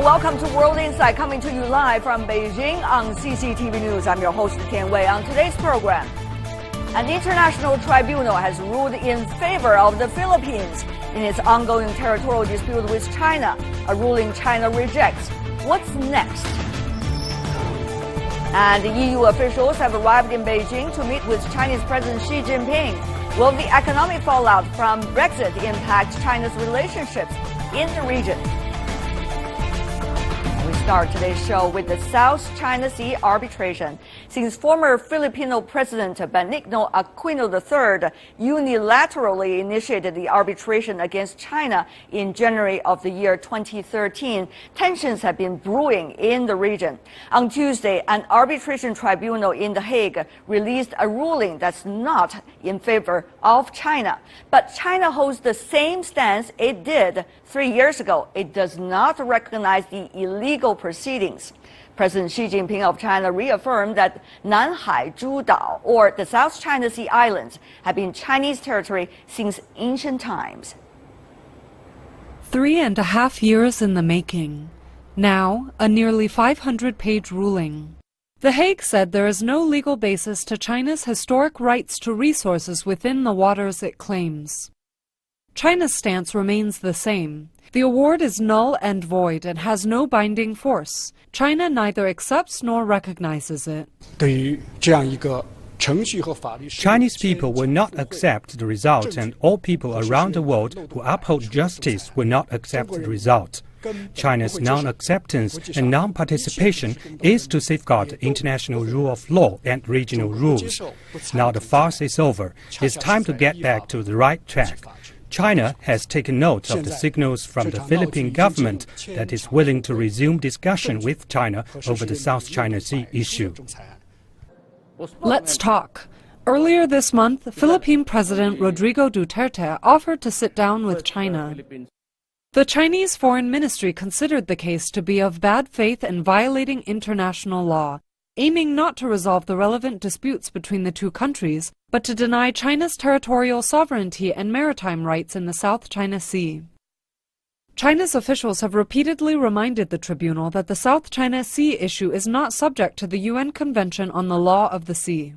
and welcome to World Insight, coming to you live from Beijing on CCTV News. I'm your host, Tian Wei. On today's program, an international tribunal has ruled in favor of the Philippines in its ongoing territorial dispute with China, a ruling China rejects. What's next? And EU officials have arrived in Beijing to meet with Chinese President Xi Jinping. Will the economic fallout from Brexit impact China's relationships in the region? We start today's show with the South China Sea arbitration. Since former Filipino President Benigno Aquino III unilaterally initiated the arbitration against China in January of the year 2013, tensions have been brewing in the region. On Tuesday, an arbitration tribunal in The Hague released a ruling that's not in favor of China. But China holds the same stance it did 3 years ago. It does not recognize the illegal proceedings. President Xi Jinping of China reaffirmed that Nanhai Zhudao, or the South China Sea Islands, have been Chinese territory since ancient times. 3.5 years in the making. Now, a nearly 500-page ruling. The Hague said there is no legal basis to China's historic rights to resources within the waters it claims. China's stance remains the same. The award is null and void and has no binding force. China neither accepts nor recognizes it. Chinese people will not accept the result, and all people around the world who uphold justice will not accept the result. China's non-acceptance and non-participation is to safeguard international rule of law and regional rules. Now the farce is over. It's time to get back to the right track. China has taken note of the signals from the Philippine government that is willing to resume discussion with China over the South China Sea issue. Let's talk. Earlier this month, Philippine President Rodrigo Duterte offered to sit down with China. The Chinese Foreign Ministry considered the case to be of bad faith and violating international law, aiming not to resolve the relevant disputes between the two countries, but to deny China's territorial sovereignty and maritime rights in the South China Sea. China's officials have repeatedly reminded the tribunal that the South China Sea issue is not subject to the UN Convention on the Law of the Sea.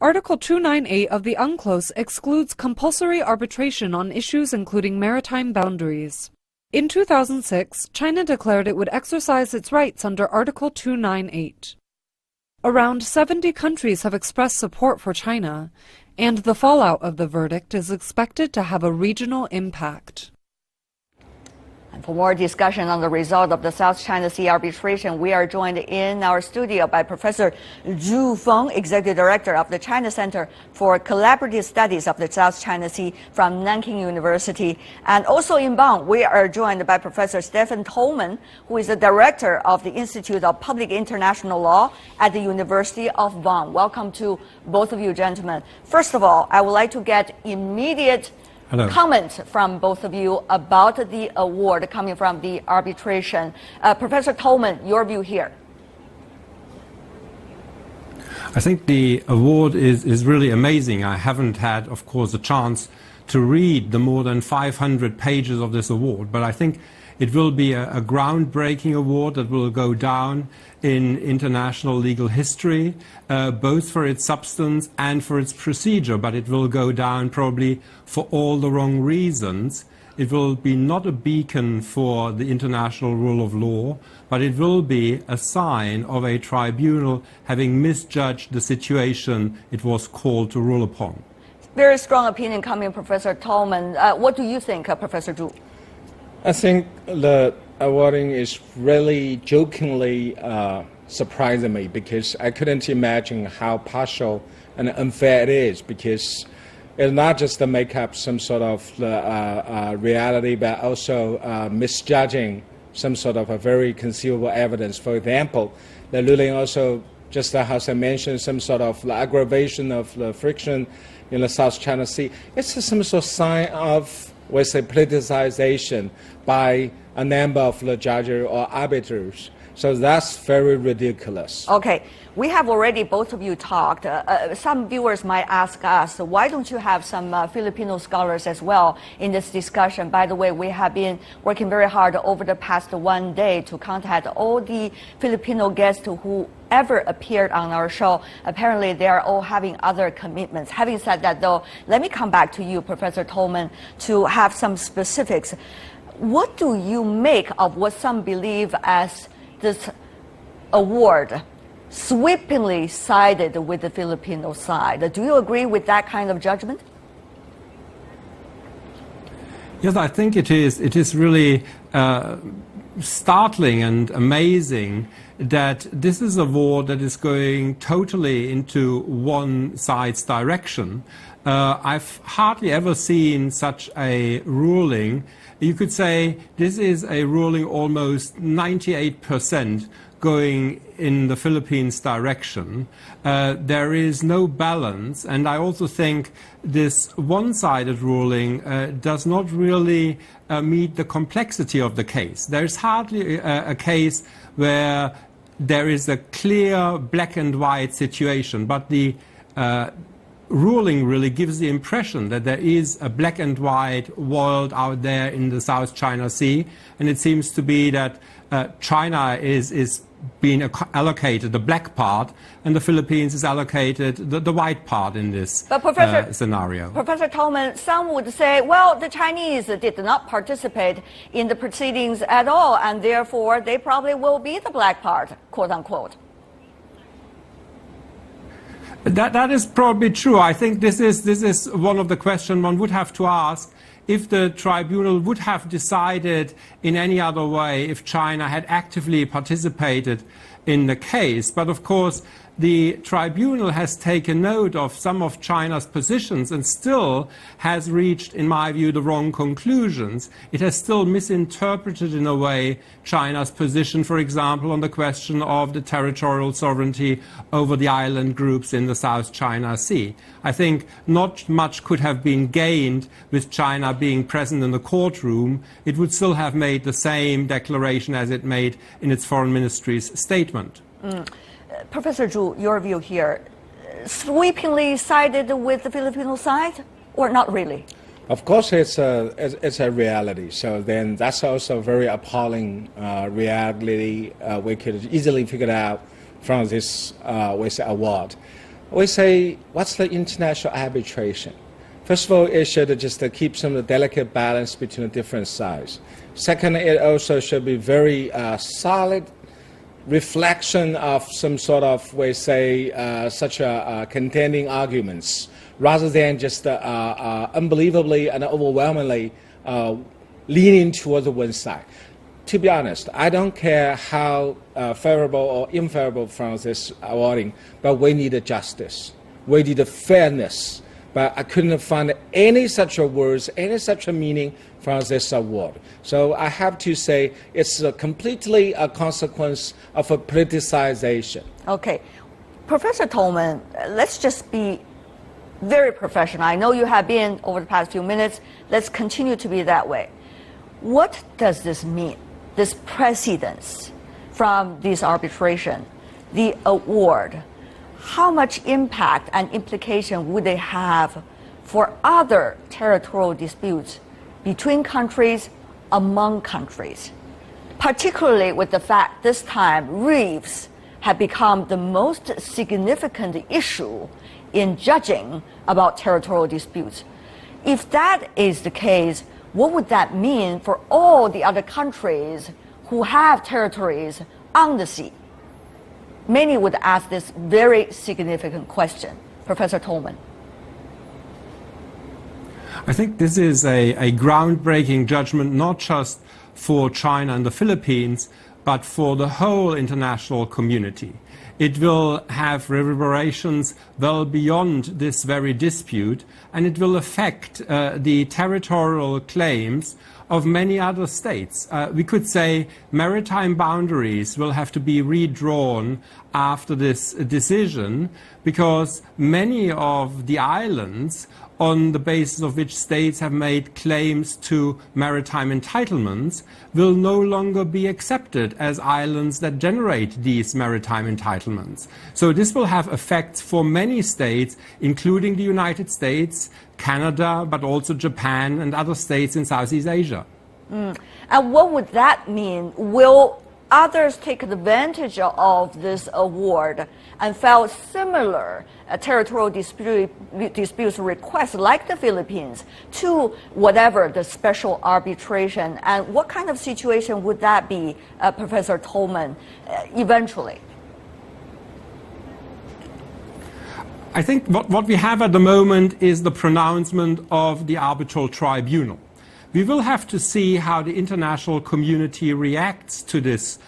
Article 298 of the UNCLOS excludes compulsory arbitration on issues including maritime boundaries. In 2006, China declared it would exercise its rights under Article 298. Around 70 countries have expressed support for China, and the fallout of the verdict is expected to have a regional impact. And for more discussion on the result of the South China Sea arbitration, we are joined in our studio by Professor Zhu Feng, Executive Director of the China Center for Collaborative Studies of the South China Sea from Nanking University. And also in Bonn, we are joined by Professor Stephen Tolman, who is the Director of the Institute of Public International Law at the University of Bonn. Welcome to both of you, gentlemen. First of all, I would like to get immediate comment from both of you about the award coming from the arbitration. Professor Tolman, your view here. I think the award is really amazing. I haven't had, of course, a chance to read the more than 500 pages of this award, but I think it will be a groundbreaking award that will go down in international legal history, both for its substance and for its procedure, but it will go down probably for all the wrong reasons. It will be not a beacon for the international rule of law, but it will be a sign of a tribunal having misjudged the situation it was called to rule upon. Very strong opinion coming, Professor Tolman. What do you think, Professor Zhu? I think the awarding is really jokingly surprising me, because I couldn't imagine how partial and unfair it is, because it's not just to make up some sort of reality, but also misjudging some sort of a very conceivable evidence. For example, the ruling also, just as I mentioned, some sort of aggravation of the friction in the South China Sea. It's some sort of sign of, we say, politicization by a number of the judges or arbiters. So that's very ridiculous. Okay, we have already, both of you talked. Some viewers might ask us, why don't you have some Filipino scholars as well in this discussion? By the way, we have been working very hard over the past one day to contact all the Filipino guests who ever appeared on our show. Apparently, they are all having other commitments. Having said that, though, let me come back to you, Professor Tolman, to have some specifics. What do you make of what some believe as this award sweepingly sided with the Filipino side? Do you agree with that kind of judgment? Yes, I think it is. It is really startling and amazing that this is a war that is going totally into one side's direction. I've hardly ever seen such a ruling. You could say this is a ruling almost 98% going in the Philippines' direction. There is no balance, and I also think this one-sided ruling does not really meet the complexity of the case. There is hardly a case where there is a clear black and white situation, but the ruling really gives the impression that there is a black and white world out there in the South China Sea, and it seems to be that China is being allocated the black part, and the Philippines is allocated the white part in this scenario. Professor Tolman, some would say, well, the Chinese did not participate in the proceedings at all, and therefore they probably will be the black part, quote unquote. That is probably true. I think this is one of the questions one would have to ask. If the tribunal would have decided in any other way, if China had actively participated in the case. But of course, the tribunal has taken note of some of China's positions and still has reached, in my view, the wrong conclusions. It has still misinterpreted in a way China's position, for example, on the question of the territorial sovereignty over the island groups in the South China Sea. I think not much could have been gained with China being present in the courtroom. It would still have made the same declaration as it made in its foreign ministry's statement. Professor Zhu, your view here, sweepingly sided with the Filipino side, or not really? Of course, it's a reality. So then that's also a very appalling reality we could easily figure out from this award. We say, what's the international arbitration? First of all, it should just keep some delicate balance between the different sides. Second, it also should be very solid reflection of some sort of, we say, such a contending arguments, rather than just unbelievably and overwhelmingly leaning towards one side. To be honest, I don't care how favorable or unfavorable from this awarding, but we need justice. We need fairness. But I couldn't find any such words, any such meaning from this award. So I have to say it's completely a consequence of a politicization. Okay. Professor Tolman, let's just be very professional. I know you have been over the past few minutes. Let's continue to be that way. What does this mean, this precedence from this arbitration, the award? How much impact and implication would they have for other territorial disputes between countries, among countries? Particularly with the fact this time reefs have become the most significant issue in judging about territorial disputes. If that is the case, what would that mean for all the other countries who have territories on the sea? Many would ask this very significant question. Professor Tolman. I think this is a groundbreaking judgment, not just for China and the Philippines, but for the whole international community. It will have reverberations well beyond this very dispute, and it will affect the territorial claims of many other states. We could say maritime boundaries will have to be redrawn after this decision, because many of the islands on the basis of which states have made claims to maritime entitlements will no longer be accepted as islands that generate these maritime entitlements. So this will have effects for many states, including the United States, Canada, but also Japan and other states in Southeast Asia. And what would that mean? Will others take advantage of this award and file similar territorial disputes requests like the Philippines to whatever the special arbitration? And what kind of situation would that be, Professor Tolman, eventually? I think what we have at the moment is the pronouncement of the arbitral tribunal. We will have to see how the international community reacts to this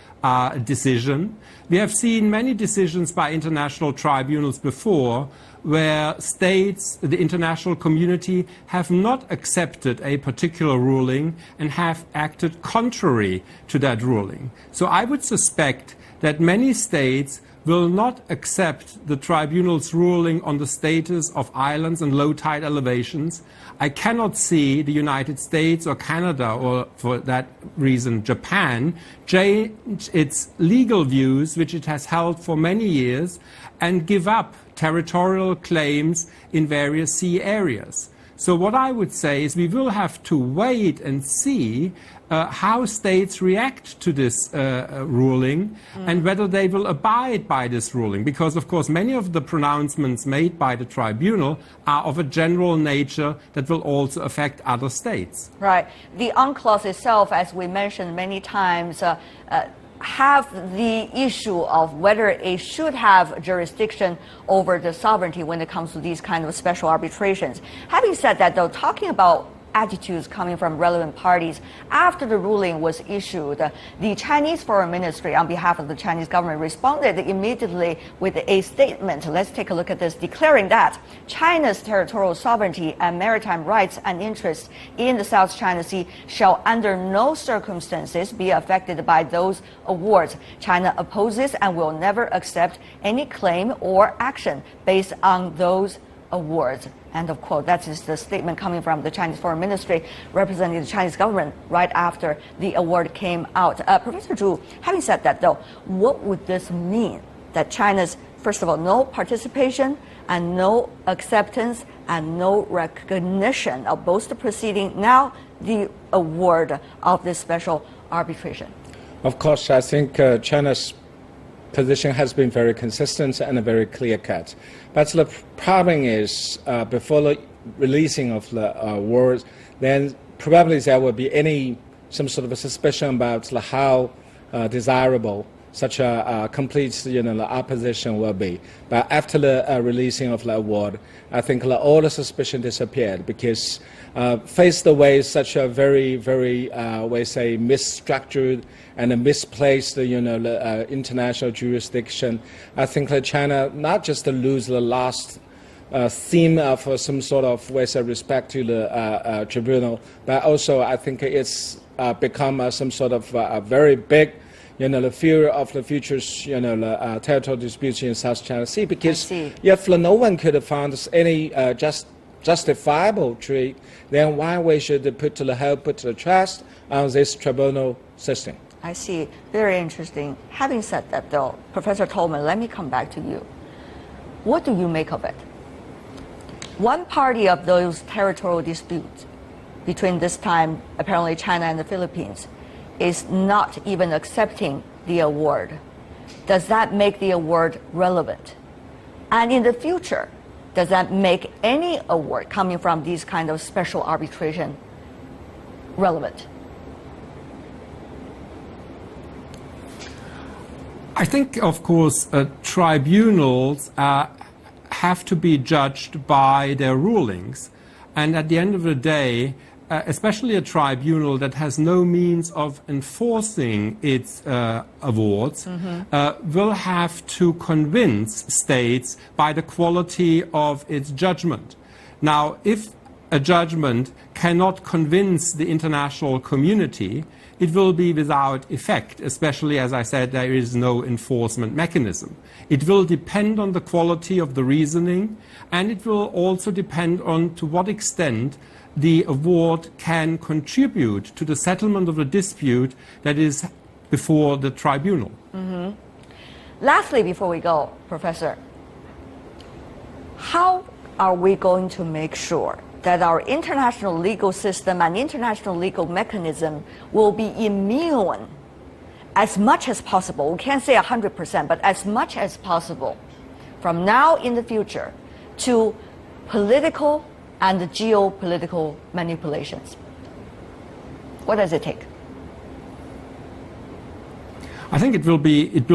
decision. We have seen many decisions by international tribunals before where states, the international community, have not accepted a particular ruling and have acted contrary to that ruling. So I would suspect that many states will not accept the tribunal's ruling on the status of islands and low tide elevations. I cannot see the United States or Canada, or for that reason Japan, change its legal views, which it has held for many years, and give up territorial claims in various sea areas. So what I would say is we will have to wait and see how states react to this ruling and whether they will abide by this ruling. Because, of course, many of the pronouncements made by the tribunal are of a general nature that will also affect other states. Right. The UNCLOS itself, as we mentioned many times, have the issue of whether it should have jurisdiction over the sovereignty when it comes to these kind of special arbitrations. Having said that, though, talking about attitudes coming from relevant parties, after the ruling was issued, the Chinese Foreign Ministry, on behalf of the Chinese government, responded immediately with a statement. Let's take a look at this, declaring that China's territorial sovereignty and maritime rights and interests in the South China Sea shall under no circumstances be affected by those awards. China opposes and will never accept any claim or action based on those awards. End of quote. That is the statement coming from the Chinese Foreign Ministry representing the Chinese government right after the award came out. Professor Zhu, having said that, though, what would this mean? That China's, first of all, no participation and no acceptance and no recognition of both the proceeding, now the award of this special arbitration? Of course, I think China's position has been very consistent and very clear-cut. But the problem is, before the releasing of the awards, then probably there will be some sort of a suspicion about how desirable such a complete, opposition will be. But after the releasing of the award, I think all the suspicion disappeared because faced with such a very, very, we say, misstructured and misplaced, international jurisdiction, I think that China not just lose the last theme of some sort of, we say, respect to the tribunal, but also I think it's become some sort of a very big, the fear of the future's, territorial disputes in South China Sea. Because if no one could find any justifiable trade, then why we should put the trust on this tribunal system? I see. Very interesting. Having said that, though, Professor Tolman, let me come back to you. What do you make of it? One party of those territorial disputes between this time, apparently China and the Philippines, is not even accepting the award. Does that make the award relevant? And in the future, does that make any award coming from these kind of special arbitration relevant? I think, of course, tribunals have to be judged by their rulings. And at the end of the day, especially a tribunal that has no means of enforcing its awards, will have to convince states by the quality of its judgment. Now, if a judgment cannot convince the international community, it will be without effect, especially, as I said, there is no enforcement mechanism. It will depend on the quality of the reasoning, and it will also depend on to what extent the award can contribute to the settlement of the dispute that is before the tribunal. Mm-hmm. Lastly, before we go, Professor, how are we going to make sure that our international legal system and international legal mechanism will be immune as much as possible? We can't say 100%, but as much as possible from now in the future to political and geopolitical manipulations. What does it take? I think it will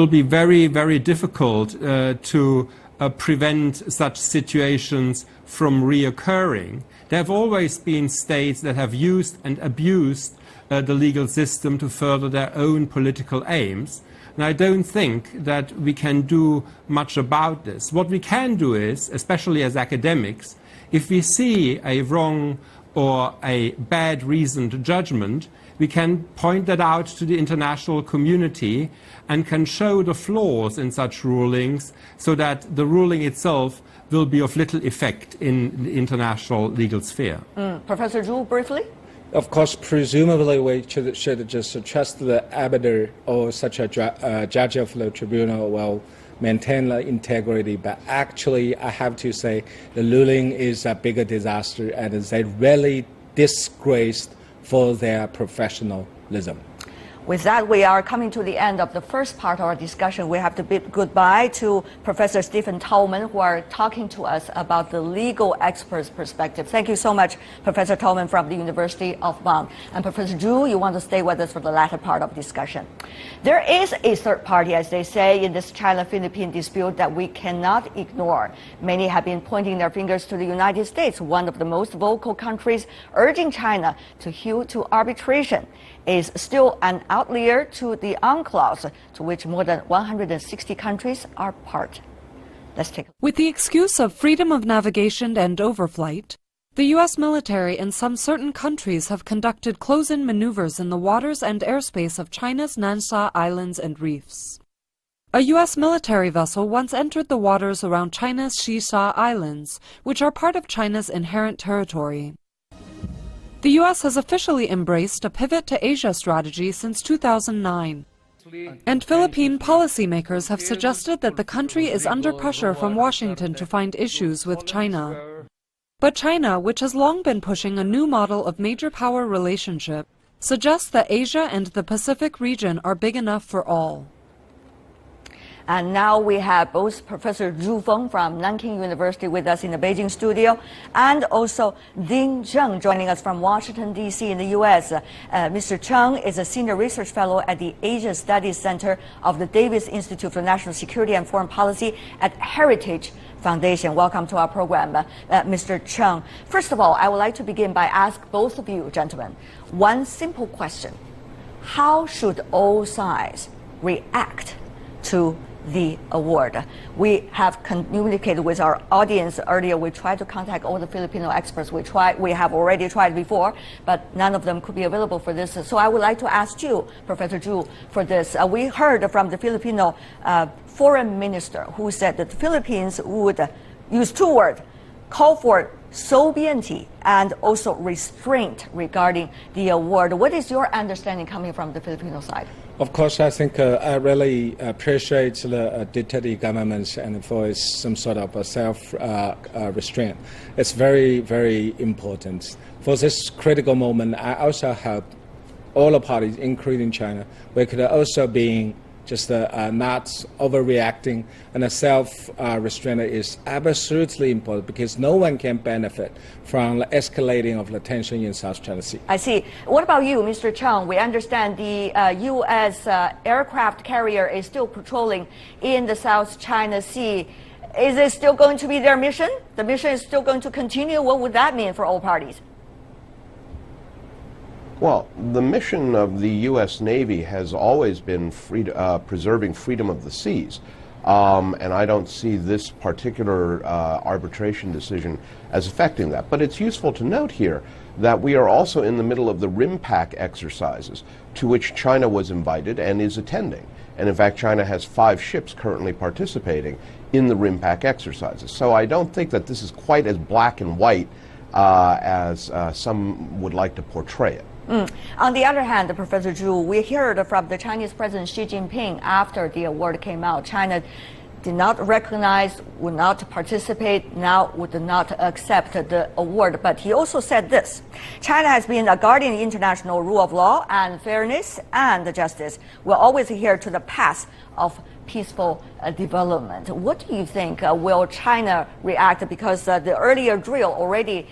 be very, very difficult to prevent such situations from reoccurring. There have always been states that have used and abused the legal system to further their own political aims. And I don't think that we can do much about this. What we can do is, especially as academics, if we see a wrong or a bad reasoned judgment, we can point that out to the international community and can show the flaws in such rulings so that the ruling itself will be of little effect in the international legal sphere. Professor Zhu, briefly? Of course, presumably we should just trust the arbiter or such a judge of the tribunal will maintain the integrity. But actually, I have to say the ruling is a bigger disaster and they really disgraced for their professionalism. With that, we are coming to the end of the first part of our discussion. We have to bid goodbye to Professor Stephen Tolman, who are talking to us about the legal expert's perspective. Thank you so much, Professor Tolman from the University of Bonn. And Professor Zhu, you want to stay with us for the latter part of the discussion. There is a third party, as they say, in this China-Philippine dispute that we cannot ignore. Many have been pointing their fingers to the United States, one of the most vocal countries urging China to hew to arbitration. Is still an outlier to the UNCLOS, to which more than 160 countries are part. Let's take a look. With the excuse of freedom of navigation and overflight, the U.S. military and some certain countries have conducted close-in maneuvers in the waters and airspace of China's Nansha Islands and reefs. A U.S. military vessel once entered the waters around China's Shisha Islands, which are part of China's inherent territory. The U.S. has officially embraced a pivot to Asia strategy since 2009. And Philippine policymakers have suggested that the country is under pressure from Washington to find issues with China. But China, which has long been pushing a new model of major power relationship, suggests that Asia and the Pacific region are big enough for all. And now we have both Professor Zhu Feng from Nanking University with us in the Beijing studio, and also Ding Zheng joining us from Washington, D.C. in the U.S. Mr. Cheng is a senior research fellow at the Asia Studies Center of the Davis Institute for National Security and Foreign Policy at Heritage Foundation. Welcome to our program, Mr. Cheng. First of all, I would like to begin by asking both of you, gentlemen, one simple question. How should all sides react to the award? We have communicated with our audience earlier. We tried to contact all the Filipino experts. We have already tried before, but none of them could be available for this. So I would like to ask you, Professor Zhu, for this. We heard from the Filipino foreign minister who said that the Philippines would use two words, call for sobriety and also restraint regarding the award. What is your understanding coming from the Filipino side? Of course, I think I really appreciate the Duterte government and for some sort of a self-restraint. It's very, very important. For this critical moment, I also hope all the parties, including China, we could also be just not overreacting, and a self-restraint is absolutely important because no one can benefit from the escalating of the tension in South China Sea. I see. What about you, Mr. Cheng? We understand the U.S. Aircraft carrier is still patrolling in the South China Sea. Is it still going to be their mission? The mission is still going to continue? What would that mean for all parties? Well, the mission of the U.S. Navy has always been preserving freedom of the seas. And I don't see this particular arbitration decision as affecting that. But it's useful to note here that we are also in the middle of the RIMPAC exercises, to which China was invited and is attending. And in fact, China has 5 ships currently participating in the RIMPAC exercises. So I don't think that this is quite as black and white as some would like to portray it. On the other hand, Professor Zhu, we heard from the Chinese President Xi Jinping after the award came out. China did not recognize, would not participate, now would not accept the award. But he also said this: China has been a guardian of international rule of law and fairness and justice. We'll always adhere to the path of peaceful development. What do you think? Will China react? Because the earlier drill already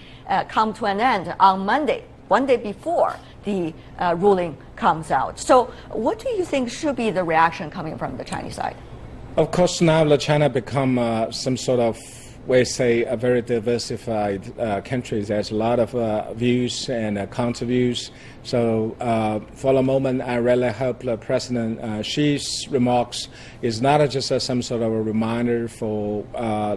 come to an end on Monday, one day before the ruling comes out. So what do you think should be the reaction coming from the Chinese side? Of course, now the China become some sort of, we say, a very diversified country. There's a lot of views and counter views. So for the moment, I really hope the President Xi's remarks is not just some sort of a reminder for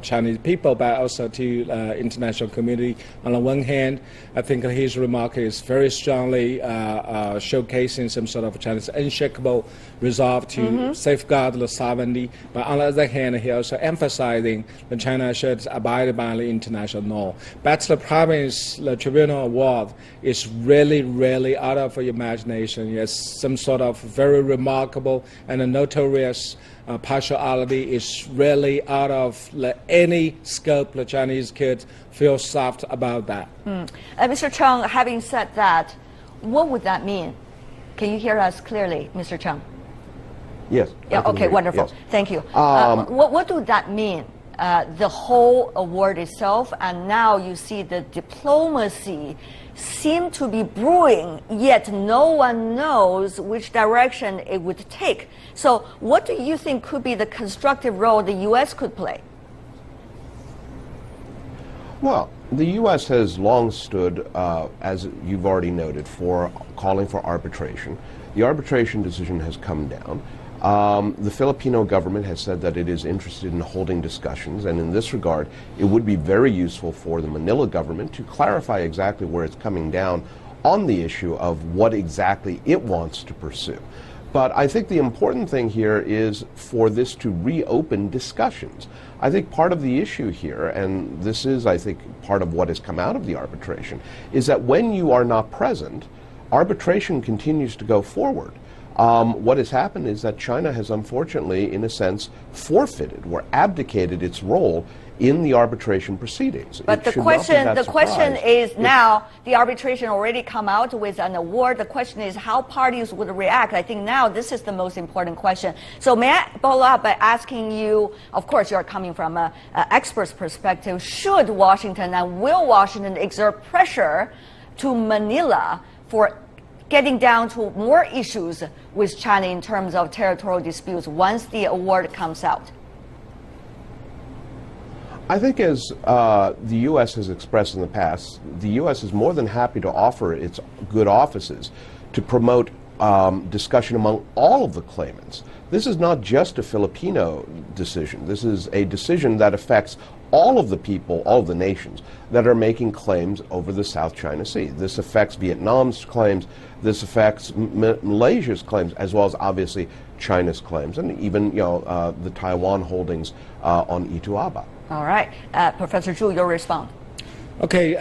Chinese people, but also to international community. On the one hand, I think his remark is very strongly showcasing some sort of China's unshakable resolve to safeguard the sovereignty. But on the other hand, he also emphasizing that China should abide by the international law. But the problem is the Tribunal Award is really out of your imagination. It's some sort of very remarkable and a notorious partiality. Is really out of any scope the Chinese could feel soft about that. Mr. Cheng, having said that, what would that mean? Can you hear us clearly, Mr. Cheng? Yes. Yeah, okay, wonderful. Yes. Thank you. What does that mean? The whole award itself, and now you see the diplomacy seem to be brewing, yet no one knows which direction it would take. So what do you think could be the constructive role the U.S. could play? Well, the U.S. has long stood, as you've already noted, for calling for arbitration. The arbitration decision has come down. The Filipino government has said that it is interested in holding discussions, and in this regard, it would be very useful for the Manila government to clarify exactly where it's coming down on the issue of what exactly it wants to pursue. But I think the important thing here is for this to reopen discussions. I think part of the issue here, and this is, I think, part of what has come out of the arbitration, is that when you are not present, arbitration continues to go forward. What has happened is that China has unfortunately, in a sense, forfeited or abdicated its role in the arbitration proceedings. But the question is now, the arbitration already come out with an award. The question is how parties would react. I think now this is the most important question. So may I follow up by asking you, of course you're coming from an expert's perspective, should Washington and will Washington exert pressure to Manila for getting down to more issues with China in terms of territorial disputes once the award comes out? I think as the U.S. has expressed in the past, the U.S. is more than happy to offer its good offices to promote discussion among all of the claimants. This is not just a Filipino decision. This is a decision that affects all of the people, all of the nations that are making claims over the South China Sea. This affects Vietnam's claims, this affects Malaysia's claims, as well as obviously China's claims, and even the Taiwan holdings on Ituaba. All right. Professor Zhu, your response. Okay,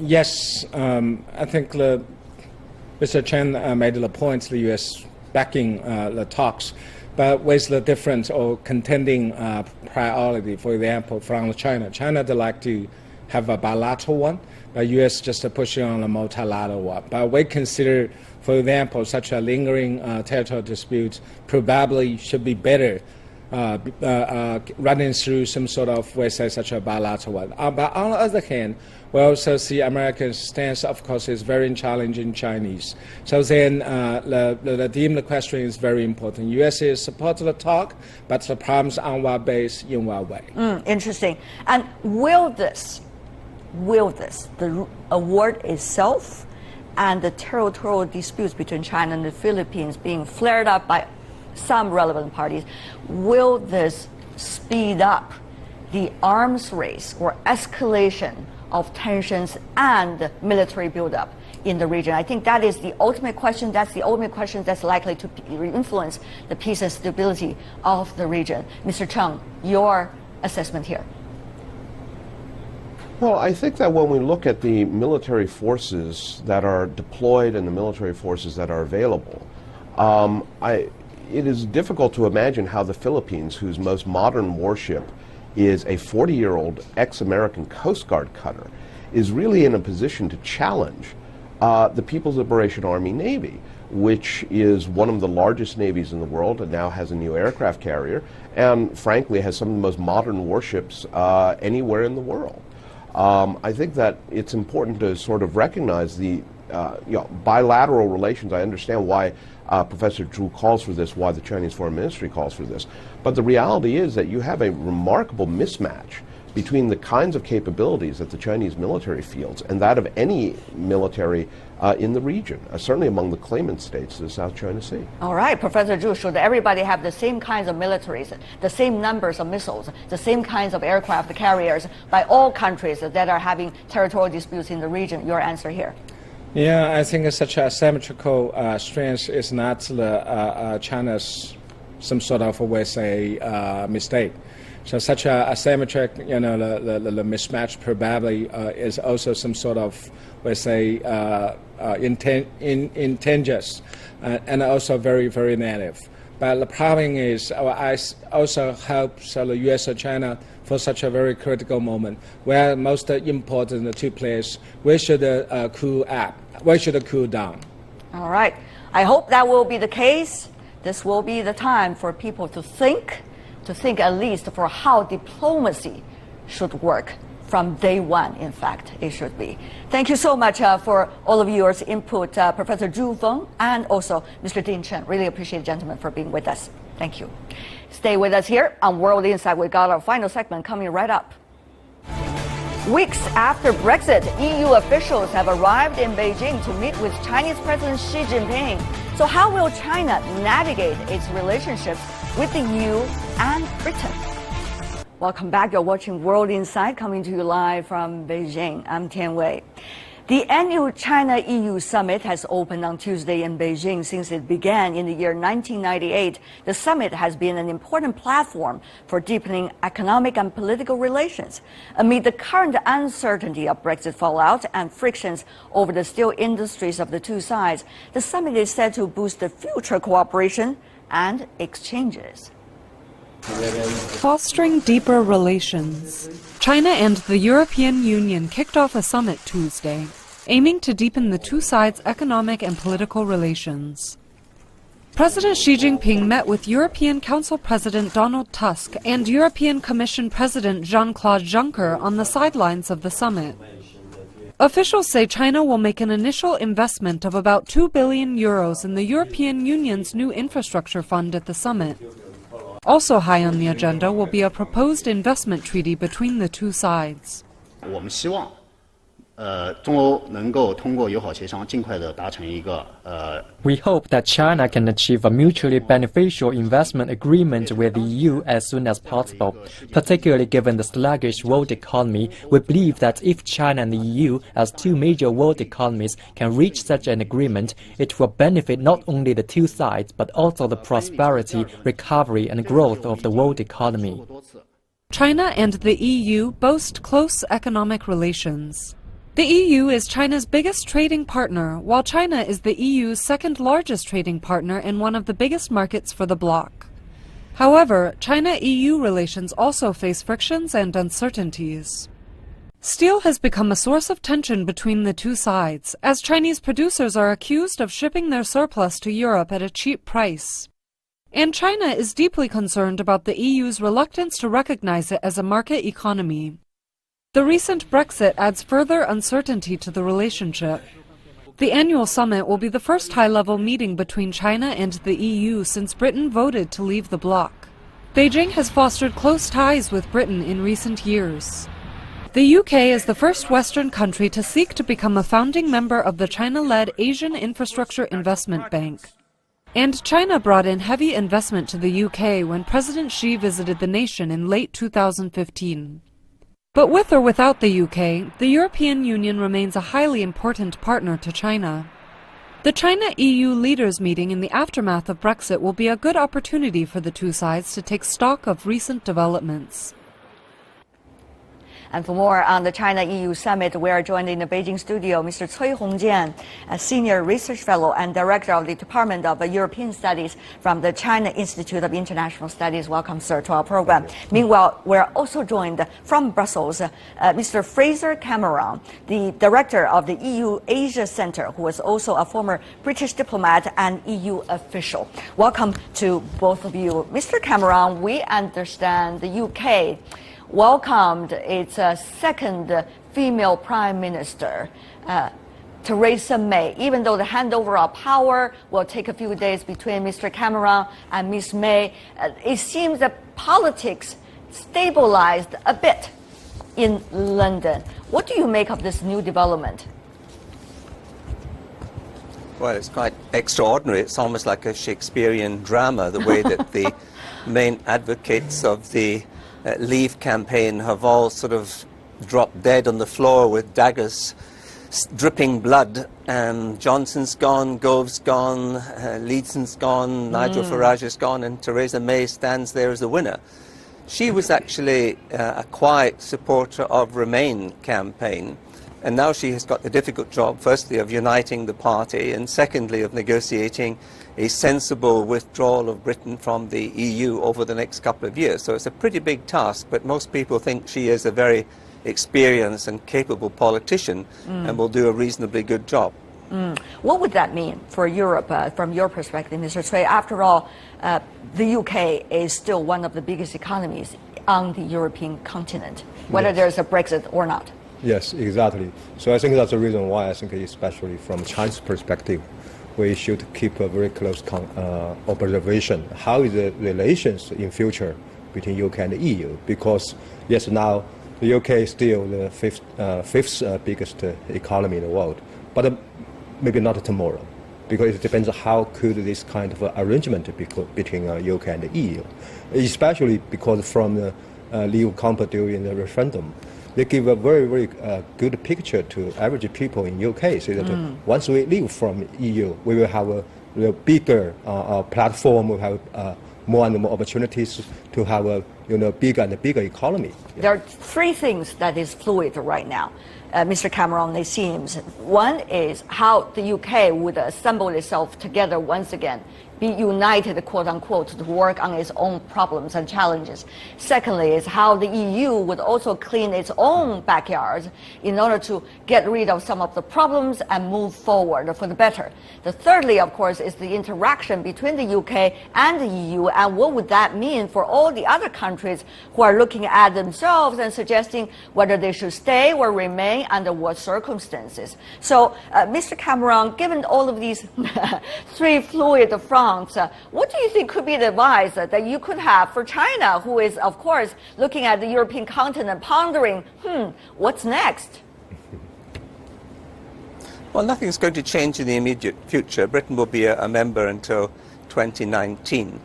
yes, I think Mr. Chen made the point, the U.S. backing the talks, but with the different or contending priority. For example, from China, China would like to have a bilateral one, but U.S. just pushing on a multilateral one. But we consider, for example, such a lingering territorial dispute probably should be better running through some sort of, we say, such a bilateral one. But on the other hand, we also see American stance, of course, is very challenging Chinese. So then the question is very important. U.S. is support the talk, but the problems on what base, in what way. Interesting. And will this, the award itself and the territorial disputes between China and the Philippines being flared up by some relevant parties, will this speed up the arms race or escalation of tensions and military buildup in the region? I think that is the ultimate question. That's the ultimate question that's likely to influence the peace and stability of the region. Mr. Chung, your assessment here. Well, I think that when we look at the military forces that are deployed and the military forces that are available, it is difficult to imagine how the Philippines, whose most modern warship is a 40-year-old ex-American Coast Guard cutter, is really in a position to challenge the People's Liberation Army Navy, which is one of the largest navies in the world and now has a new aircraft carrier and frankly has some of the most modern warships anywhere in the world. I think that it's important to sort of recognize the bilateral relations. I understand why Professor Zhu calls for this, why the Chinese Foreign Ministry calls for this. But the reality is that you have a remarkable mismatch between the kinds of capabilities that the Chinese military fields and that of any military in the region, certainly among the claimant states of the South China Sea. All right, Professor Zhu, should everybody have the same kinds of militaries, the same numbers of missiles, the same kinds of aircraft carriers by all countries that are having territorial disputes in the region? Your answer here. Yeah, I think such a asymmetrical strength is not China's some sort of, we say, mistake. So such a asymmetric, the mismatch probably is also some sort of, we say, intentions and also very, very negative. But the problem is, I also hope the U.S. or China for such a very critical moment, where most important two players, we should cool down. All right. I hope that will be the case. This will be the time for people to think at least for how diplomacy should work from day one. In fact, it should be. Thank you so much for all of your input, Professor Zhu Feng and also Mr. Dean Chen. Really appreciate, gentlemen, for being with us. Thank you. Stay with us here on World Insight. We got our final segment coming right up. Weeks after Brexit, EU officials have arrived in Beijing to meet with Chinese President Xi Jinping. So how will China navigate its relationships with the EU and Britain? Welcome back. You're watching World Insight, coming to you live from Beijing. I'm Tian Wei. The annual China-EU summit has opened on Tuesday in Beijing. Since it began in the year 1998, the summit has been an important platform for deepening economic and political relations. Amid the current uncertainty of Brexit fallout and frictions over the steel industries of the two sides, the summit is set to boost the future cooperation and exchanges. Fostering deeper relations. China and the European Union kicked off a summit Tuesday, aiming to deepen the two sides' economic and political relations. President Xi Jinping met with European Council President Donald Tusk and European Commission President Jean-Claude Juncker on the sidelines of the summit. Officials say China will make an initial investment of about 2 billion euros in the European Union's new infrastructure fund at the summit. Also high on the agenda will be a proposed investment treaty between the two sides. We hope that China can achieve a mutually beneficial investment agreement with the EU as soon as possible. Particularly given the sluggish world economy, we believe that if China and the EU, as two major world economies, can reach such an agreement, it will benefit not only the two sides, but also the prosperity, recovery and growth of the world economy. China and the EU boast close economic relations. The EU is China's biggest trading partner, while China is the EU's second-largest trading partner and one of the biggest markets for the bloc. However, China-EU relations also face frictions and uncertainties. Steel has become a source of tension between the two sides, as Chinese producers are accused of shipping their surplus to Europe at a cheap price. And China is deeply concerned about the EU's reluctance to recognize it as a market economy. The recent Brexit adds further uncertainty to the relationship. The annual summit will be the first high-level meeting between China and the EU since Britain voted to leave the bloc. Beijing has fostered close ties with Britain in recent years. The UK is the first Western country to seek to become a founding member of the China-led Asian Infrastructure Investment Bank. And China brought in heavy investment to the UK when President Xi visited the nation in late 2015. But with or without the UK, the European Union remains a highly important partner to China. The China-EU leaders meeting in the aftermath of Brexit will be a good opportunity for the two sides to take stock of recent developments. And for more on the China-EU summit, we are joined in the Beijing studio, Mr. Cui Hongjian, a senior research fellow and director of the Department of European Studies from the China Institute of International Studies. Welcome, sir, to our program. Meanwhile, we're also joined from Brussels, Mr. Fraser Cameron, the director of the EU Asia Center, who is also a former British diplomat and EU official. Welcome to both of you. Mr. Cameron, we understand the UK welcomed its second female prime minister, Theresa May, even though the handover of power will take a few days between Mr. Cameron and Ms. May. It seems that politics stabilized a bit in London. What do you make of this new development? Well, it's quite extraordinary. It's almost like a Shakespearean drama, the way that the main advocates of the Leave campaign have all sort of dropped dead on the floor with daggers dripping blood. Johnson's gone, Gove's gone, Leedson's gone, Nigel Farage is gone, and Theresa May stands there as the winner. She was actually a quiet supporter of Remain campaign, and now she has got the difficult job, firstly, of uniting the party, and secondly, of negotiating a sensible withdrawal of Britain from the EU over the next couple of years. So it's a pretty big task, but most people think she is a very experienced and capable politician and will do a reasonably good job. What would that mean for Europe from your perspective, Mr. Cui? After all, the UK is still one of the biggest economies on the European continent, whether there's a Brexit or not. Yes, exactly. So I think that's the reason why I think, especially from China's perspective, we should keep a very close observation. How is the relations in future between UK and the EU? Because yes, now the UK is still the fifth biggest economy in the world, but maybe not tomorrow, because it depends on how could this kind of arrangement between UK and the EU, especially because from the Leave campaign during the referendum, they give a very, very good picture to average people in UK, so that once we leave from EU, we will have a bigger platform, we will have more and more opportunities to have a bigger and bigger economy. Yeah. There are three things that is fluid right now, Mr. Cameron, it seems. One is how the UK would assemble itself together once again, be united, quote unquote, to work on its own problems and challenges. Secondly is how the EU would also clean its own backyards in order to get rid of some of the problems and move forward for the better. The thirdly, of course, is the interaction between the UK and the EU, and what would that mean for all the other countries who are looking at themselves and suggesting whether they should stay or remain under what circumstances. So, Mr. Cameron, given all of these three fluid fronts, what do you think could be the advice that you could have for China, who is, of course, looking at the European continent, pondering, what's next? Well, nothing's going to change in the immediate future. Britain will be a member until 2019.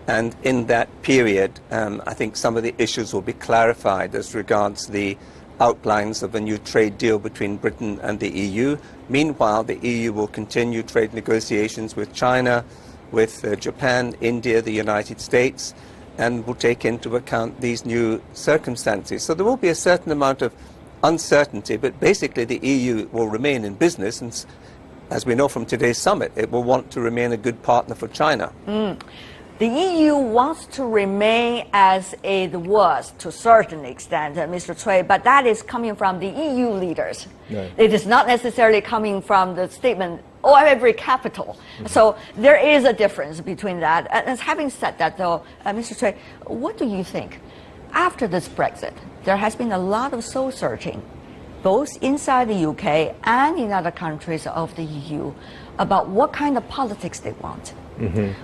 And in that period, I think some of the issues will be clarified as regards the outlines of a new trade deal between Britain and the EU. Meanwhile, the EU will continue trade negotiations with China, with Japan, India, the United States, and will take into account these new circumstances. So there will be a certain amount of uncertainty, but basically the EU will remain in business, and as we know from today's summit, it will want to remain a good partner for China. The EU wants to remain as it was to a certain extent, Mr. Cui, but that is coming from the EU leaders. Yeah. It is not necessarily coming from the statement, every capital. So there is a difference between that. And having said that, though, Mr. Cui, what do you think? After this Brexit, there has been a lot of soul-searching, both inside the UK and in other countries of the EU, about what kind of politics they want.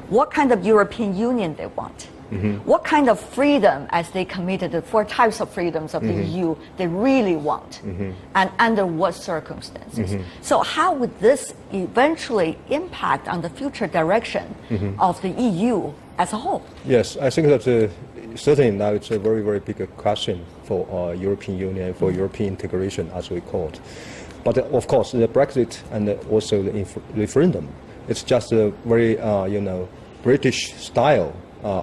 What kind of European Union they want, what kind of freedom, as they committed the 4 types of freedoms of the EU, they really want, and under what circumstances. So how would this eventually impact on the future direction of the EU as a whole? Yes, I think that certainly now it's a very, very big question for European Union, for European integration, as we call it. But of course, the Brexit and also the referendum, it's just a very, British-style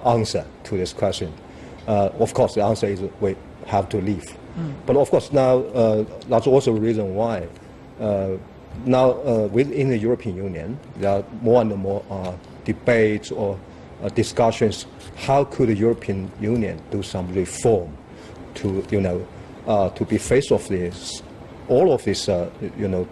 answer to this question. Of course, the answer is we have to leave. But of course, now that's also a reason why now within the European Union, there are more and more debates or discussions. How could the European Union do some reform to, to be faced with this, all of these,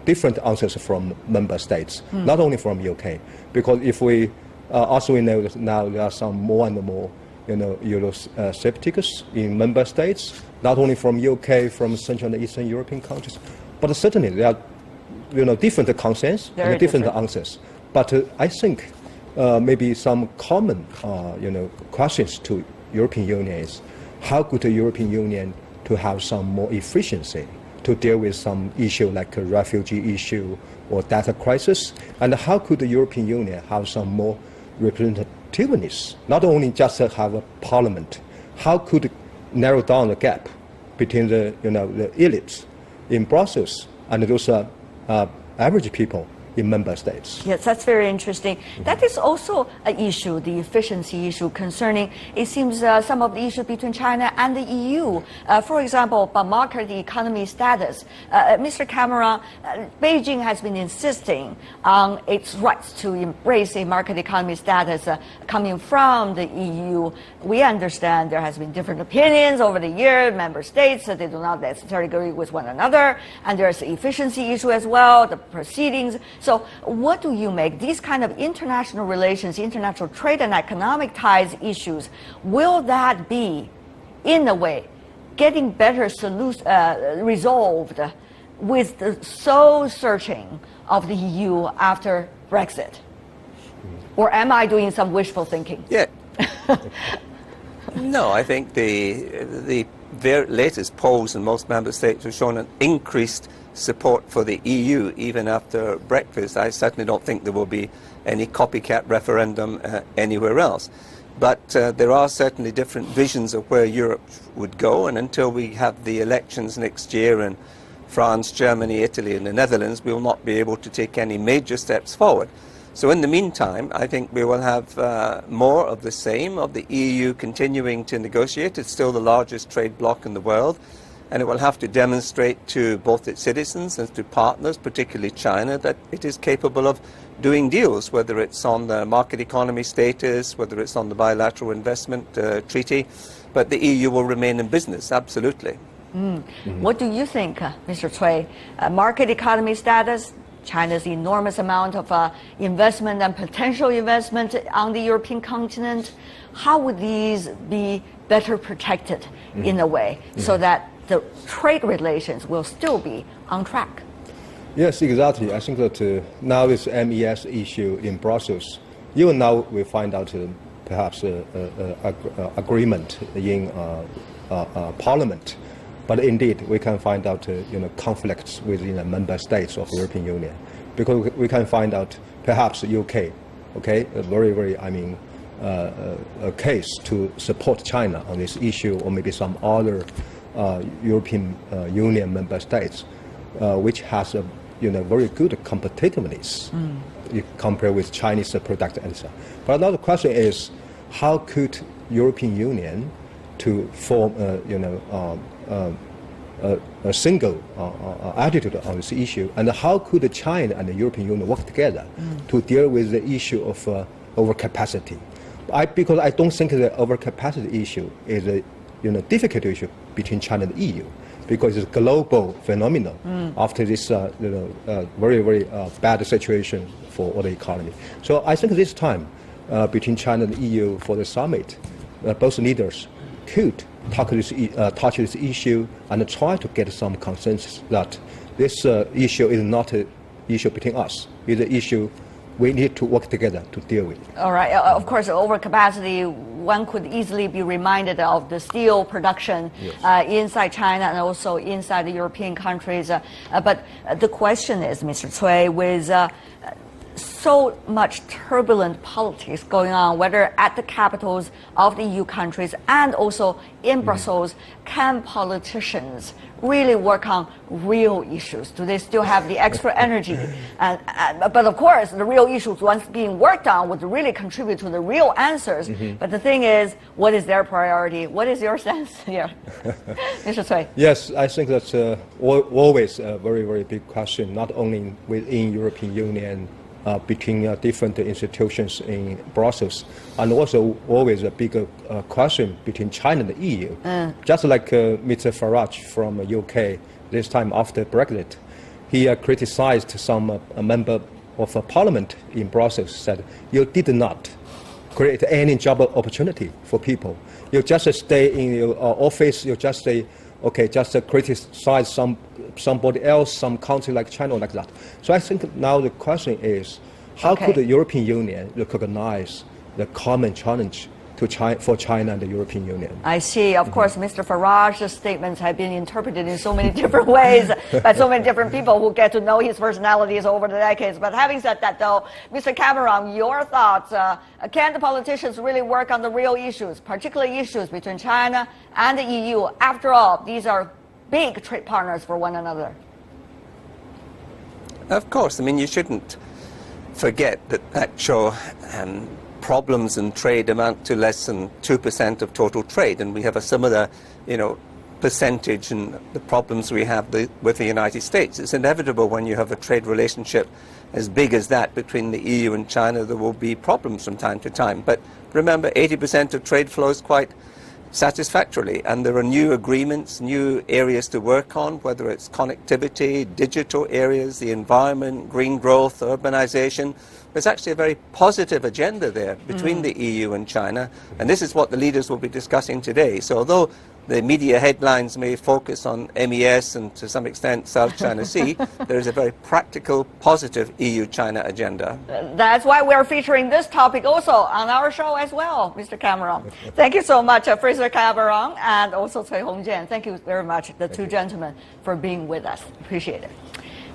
different answers from member states, not only from UK, because if we, as we know now, there are some more and more, Eurosceptics in member states, not only from UK, from Central and Eastern European countries, but certainly there are, different concerns and different answers. But I think maybe some common, questions to European Union is how could the European Union to have some more efficiency to deal with some issue like a refugee issue or data crisis, and how could the European Union have some more representativeness, not only just have a parliament, how could narrow down the gap between the, the elites in Brussels and those average people in member states. Yes, that's very interesting. That is also an issue, the efficiency issue concerning, it seems, some of the issues between China and the EU. For example, market economy status. Mr. Cameron, Beijing has been insisting on its rights to embrace a market economy status coming from the EU. We understand there has been different opinions over the years, member states, they do not necessarily agree with one another, and there's the efficiency issue as well, the proceedings. So what do you make these kind of international relations, international trade and economic ties issues? Will that be, in a way, getting better resolved with the soul searching of the EU after Brexit? Or am I doing some wishful thinking? Yeah. No, I think the very latest polls in most member states have shown an increased support for the EU even after Brexit. I certainly don't think there will be any copycat referendum anywhere else. But there are certainly different visions of where Europe would go, and until we have the elections next year in France, Germany, Italy and the Netherlands, we will not be able to take any major steps forward. So in the meantime, I think we will have more of the same, of the EU continuing to negotiate. It's still the largest trade bloc in the world, and it will have to demonstrate to both its citizens and to partners, particularly China, that it is capable of doing deals, whether it's on the market economy status, whether it's on the bilateral investment treaty. But the EU will remain in business, absolutely. What do you think, Mr. Cui? Market economy status, China's enormous amount of investment and potential investment on the European continent, how would these be better protected in a way so that the trade relations will still be on track? Yes, exactly. I think that now this MES issue in Brussels, even now we find out perhaps agreement in Parliament. But indeed, we can find out conflicts within the member states of the European Union, because we can find out perhaps UK, okay, a very, a case to support China on this issue, or maybe some other European Union member states, which has a very good competitiveness compared with Chinese product and so on. But another question is, how could European Union to form a single attitude on this issue, and how could China and the European Union work together to deal with the issue of overcapacity? Because I don't think the overcapacity issue is a difficult issue between China and the EU, because it's a global phenomenon after this very, very bad situation for all the economy. So I think this time between China and the EU for the summit, both leaders could touch this issue and try to get some consensus that this issue is not an issue between us. It's an issue we need to work together to deal with. All right. Of course, overcapacity, one could easily be reminded of the steel production inside China and also inside the European countries. But the question is, Mr. Cui, with so much turbulent politics going on, whether at the capitals of the EU countries and also in Brussels. Can politicians really work on real issues? Do they still have the extra energy? But of course, the real issues, once being worked on, would really contribute to the real answers. But the thing is, what is their priority? What is your sense here, Mr. Cui? Yes, I think that's always a very, very big question, not only within European Union, between different institutions in Brussels, and also always a bigger question between China and the EU. Just like Mr. Farage from UK, this time after Brexit, he criticized some member of Parliament in Brussels, said, you did not create any job opportunity for people. You just stay in your office, you just say, okay, just criticize somebody else, some country like China, like that. So I think now the question is, how could the European Union recognize the common challenge for China and the European Union? I see. Of course, Mr. Farage's statements have been interpreted in so many different ways by so many different people who get to know his personalities over the decades. But having said that, though, Mr. Cameron, your thoughts, can the politicians really work on the real issues, particularly issues between China and the EU? After all, these are big trade partners for one another. Of course. I mean, you shouldn't forget that actual problems in trade amount to less than 2% of total trade, and we have a similar, percentage in the problems we have with the United States. It's inevitable when you have a trade relationship as big as that between the EU and China, there will be problems from time to time. But remember, 80% of trade flows quite satisfactorily, and there are new agreements, new areas to work on, whether it's connectivity, digital areas, the environment, green growth, urbanization. There's actually a very positive agenda there between the EU and China, and this is what the leaders will be discussing today. So although the media headlines may focus on MES and to some extent South China Sea, there is a very practical, positive EU-China agenda. That's why we're featuring this topic also on our show as well, Mr. Cameron. Thank you so much, Fraser Cameron and also Cui Hongjian. Thank you very much, the two gentlemen, for being with us. Appreciate it.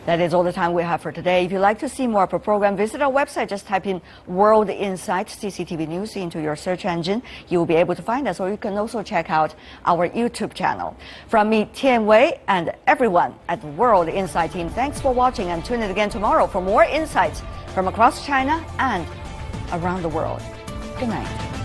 That is all the time we have for today. If you'd like to see more of our program, visit our website. Just type in World Insight CCTV News into your search engine. You will be able to find us, or you can also check out our YouTube channel. From me, Tian Wei, and everyone at the World Insight team, thanks for watching, and tune in again tomorrow for more insights from across China and around the world. Good night.